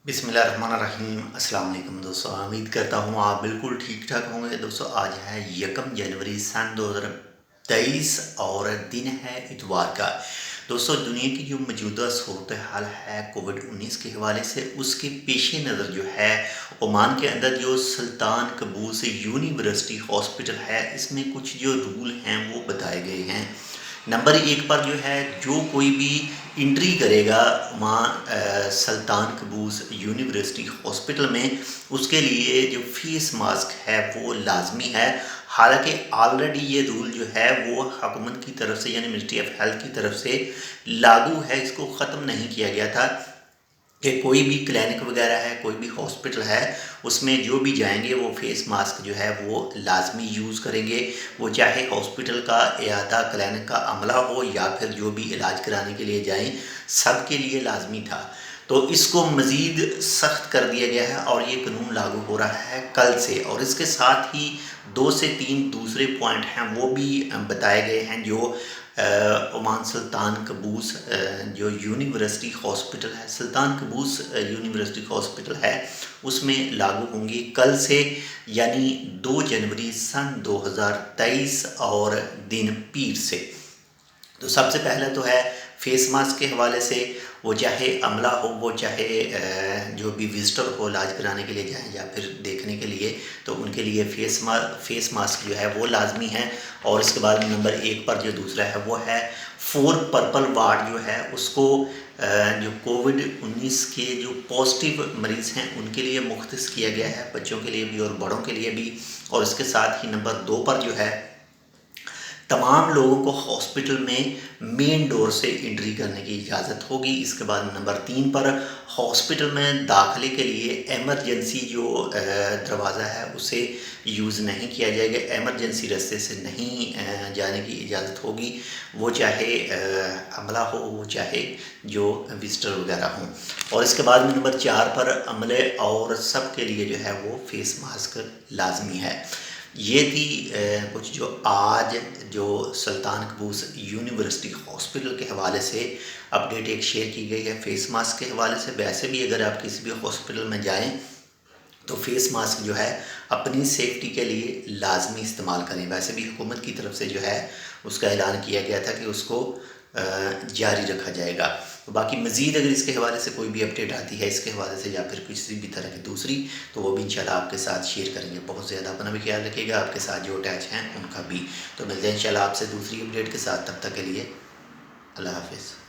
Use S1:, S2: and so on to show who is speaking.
S1: बिस्मिल्लाहिर्रहमानिर्रहीम। अस्सलाम वालेकुम दोस्तों, उम्मीद करता हूँ आप बिल्कुल ठीक ठाक होंगे। दोस्तों आज है 1 जनवरी सन 2023 और दिन है इतवार का। दोस्तों दुनिया की जो मौजूदा सूरत हाल है कोविड-19 के हवाले से, उसके पेश नज़र जो है ओमान के अंदर जो सुल्तान कबूस यूनिवर्सिटी हॉस्पिटल है, इसमें कुछ जो रूल हैं वो बताए गए हैं। नंबर 1 पर जो है, जो कोई भी इंट्री करेगा वहाँ सुल्तान कबूस यूनिवर्सिटी हॉस्पिटल में, उसके लिए जो फेस मास्क है वो लाजमी है। हालांकि ऑलरेडी ये रूल जो है वो हुकूमत की तरफ से यानी मिनिस्ट्री ऑफ हेल्थ की तरफ से लागू है, इसको ख़त्म नहीं किया गया था कि कोई भी क्लिनिक वगैरह है, कोई भी हॉस्पिटल है, उसमें जो भी जाएंगे वो फेस मास्क जो है वो लाजमी यूज़ करेंगे। वो चाहे हॉस्पिटल का इयादा क्लिनिक का अमला हो या फिर जो भी इलाज कराने के लिए जाएं, सब के लिए लाजमी था। तो इसको मज़ीद सख्त कर दिया गया है और ये कानून लागू हो रहा है कल से। और इसके साथ ही 2 से 3 दूसरे पॉइंट हैं वो भी बताए गए हैं, जो ओमान सुल्तान कबूस जो यूनिवर्सिटी हॉस्पिटल है, सुल्तान कबूस यूनिवर्सिटी हॉस्पिटल है, उसमें लागू होंगी कल से, यानी 2 जनवरी सन 2023 और दिन पीर से। तो सबसे पहले तो है फेस मास्क के हवाले से, वो चाहे अमला हो, वो चाहे जो भी विज़िटर हो इलाज कराने के लिए जाएं या फिर देखने के लिए, तो उनके लिए फेस मास्क जो है वो लाजमी है। और इसके बाद नंबर 1 पर जो दूसरा है वो है 4 पर्पल वार्ड जो है उसको जो कोविड-19 के जो पॉजिटिव मरीज़ हैं उनके लिए मुख्तस किया गया है, बच्चों के लिए भी और बड़ों के लिए भी। और इसके साथ ही नंबर 2 पर जो है तमाम लोगों को हॉस्पिटल में मेन डोर से एंट्री करने की इजाज़त होगी। इसके बाद नंबर 3 पर हॉस्पिटल में दाखिले के लिए एमरजेंसी जो दरवाज़ा है उसे यूज़ नहीं किया जाएगा, एमरजेंसी रास्ते से नहीं जाने की इजाज़त होगी, वो चाहे अमला हो, वो चाहे जो विज़िटर वगैरह हों। और इसके बाद में नंबर 4 पर अमले और सब के लिए जो है वो फेस मास्क लाजमी है। ये थी कुछ जो आज जो सुल्तान कबूस यूनिवर्सिटी हॉस्पिटल के हवाले से अपडेट एक शेयर की गई है फेस मास्क के हवाले से। वैसे भी अगर आप किसी भी हॉस्पिटल में जाएं तो फेस मास्क जो है अपनी सेफ्टी के लिए लाजमी इस्तेमाल करें। वैसे भी हुकूमत की तरफ से जो है उसका ऐलान किया गया था कि उसको जारी रखा जाएगा। तो बाकी मज़ीद अगर इसके हवाले से कोई भी अपडेट आती है इसके हवाले से या फिर किसी भी तरह की दूसरी, तो वो भी इंशाल्लाह आपके साथ शेयर करेंगे। बहुत ज़्यादा अपना भी ख्याल रखिएगा, आपके साथ जो अटैच हैं उनका भी। तो मिलते हैं इंशाल्लाह आपसे दूसरी अपडेट के साथ, तब तक के लिए अल्लाह हाफ़िज़।